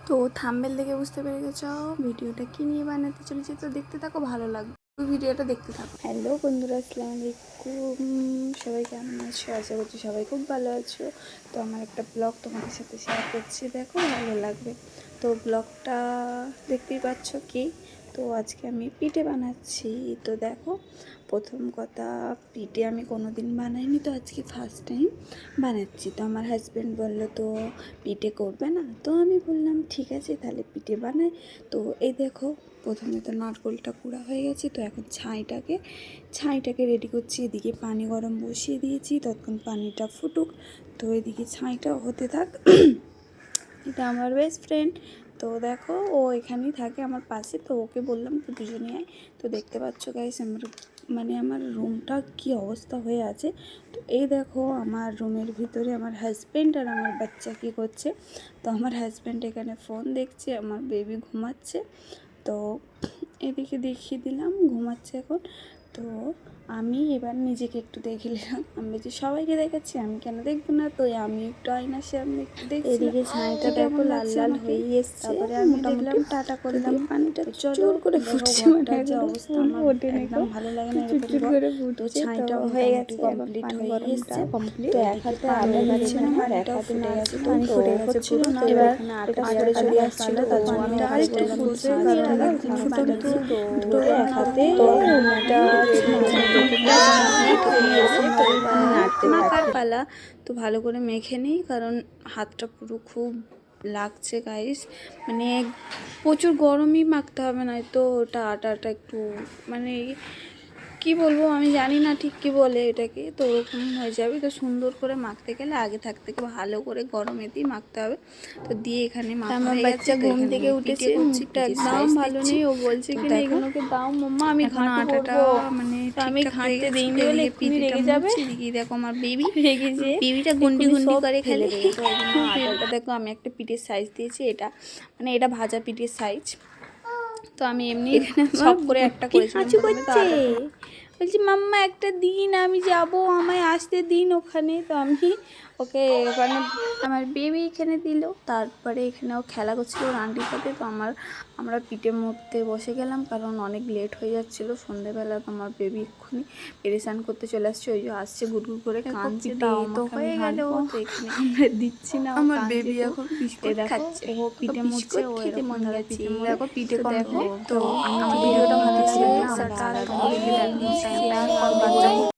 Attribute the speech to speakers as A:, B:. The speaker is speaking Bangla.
A: তো থাম্বনেল দেখে বুঝতে পেরে গেছো ভিডিওটা কী নিয়ে বানাতে চলেছি, তো দেখতে থাকো, ভালো লাগবে, ভিডিওটা দেখতে থাকো। হ্যালো বন্ধুরা, আসসালামু আলাইকুম। সবাই কেমন আছো? আশা করছি সবাই খুব ভালো আছো। তো আমার একটা ব্লগ তোমাদের সাথে শেয়ার করছি, দেখো ভালো লাগবে। তো ব্লগটা দেখতেই পাচ্ছ কি, তো আজকে আমি পিঠে বানাচ্ছি। তো দেখো, প্রথম কথা, পিঠে আমি কোনো দিন বানাইনি, তো আজকে ফার্স্ট টাইম বানাচ্ছি। তো আমার হাজব্যান্ড বললো তো পিঠে করবে না, তো আমি বললাম ঠিক আছে তাহলে পিঠে বানাই। তো এই দেখো, প্রথমে তো নারকেলটা কুড়া হয়ে গেছে, তো এখন ছাইটাকে রেডি করছি। এদিকে পানি গরম বসিয়ে দিয়েছি, ততক্ষণ পানিটা ফুটুক। তো এদিকে ছাইটা হতে থাক। এটা আমার বেস্ট ফ্রেন্ড, তো দেখো ও এখানেই থাকে আমার পাশে। তো ওকে বললাম তো দুজনে আয়। তো দেখতে পাচ্ছ গাইস, আমার রুমটা কি অবস্থা হয়ে আছে। তো এই দেখো, আমার রুমের ভিতরে আমার হাজব্যান্ড আর আমার বাচ্চা কী করছে। তো আমার হাজব্যান্ড এখানে ফোন দেখছে, আমার বেবি ঘুমাচ্ছে। তো এদিকে দেখিয়ে দিলাম ঘুমাচ্ছে এখন। তো আমি এবার নিজেকে একটু দেখে নিলাম, আমি বলছি সবাইকে দেখাচ্ছি, আমি কেন দেখবো না। তো আমি একটু আয়নার সামনে একটু দেখছি, এদিকে ছাইটা দেখো লাল লাল হয়ে এসছে। তারপরে আমি দেখলাম টাটা করলাম, পানিটা জোর করে ফুটছে, মানে যে অবস্থা আমার একদম ভালো লাগে না এরকম করে। তো ছাইটা হয়ে গেছে, কমপ্লিট হয়ে এসছে কমপ্লিট। তো এক হাতে আলো দিচ্ছিলাম আর এক হাতে নাড়ছি, পানি ফুটে গেছে পুরো। না এবার এটা ছড়ে ছড়ে আসছিল, তার জন্য আমি আরেকটু ফুটছে, তো এক হাতে মাখার পালা। তো ভালো করে মেখে নিই, কারণ হাতটা পুরো খুব লাগছে গাইস। মানে প্রচুর গরমই মাখতে হবে, না তো ওটা আটাটা একটু মানে কি বলবো, আমি জানি না ঠিক কি বলে এটাকে। তো ওরকম হয়ে যাবে। তো সুন্দর করে মাখতে গেলে আগে থেকে ভালো করে গরমেতেই মাখতে হবে। তো দিয়ে এখানে আমার বাচ্চা ঘুম থেকে উঠেছে, মুখটা একদম ভালো নেই, ও বলছে কি না এগুলোকে দাও মাম্মা, আমি ঘাঁটু করবো। মানে আমি ঘাঁটতে দিইনি বলে এক্ষুনি রেগে যাবে। এদিকে দেখো আমার রেগেছে, বেবিটা গুন্ডি গুন্ডি করে খেলে। তো এই জন্য আটাটা দেখো আমি একটা পিঠের সাইজ দিয়েছি, এটা মানে এটা ভাজা পিঠের সাইজ। তো আমি এমনি সব করে একটা করেছিলাম প্রথমে। তো বলছি মাম্মা একটা দিন, আমি যাব, আমায় আসতে দিন ওখানে। তো আমি ওকে ওখানে আমার বেবি এখানে দিল। তারপরে এখানে ও খেলা করছিল ওর আন্টির সাথে। তো আমরা পিঠে মুড়তে বসে গেলাম, কারণ অনেক লেট হয়ে যাচ্ছিলো সন্ধ্যেবেলা। তো আমার বেবি এক্ষুনি পেরেশান করতে চলে আসছে, ওই যে আসছে গুড়গুড় করে কাঁদছে। তো হয়ে গেল, তো এখানে আমরা দিচ্ছি না, আমার বেবি এখন বিস্কুট খাচ্ছে, ও পিঠে মুড়ছে, ও এরকম ভাবে পিঠে মুড়ে। দেখো পিঠে দেখো। তো আমার ভিডিওটা ভালো লাগলে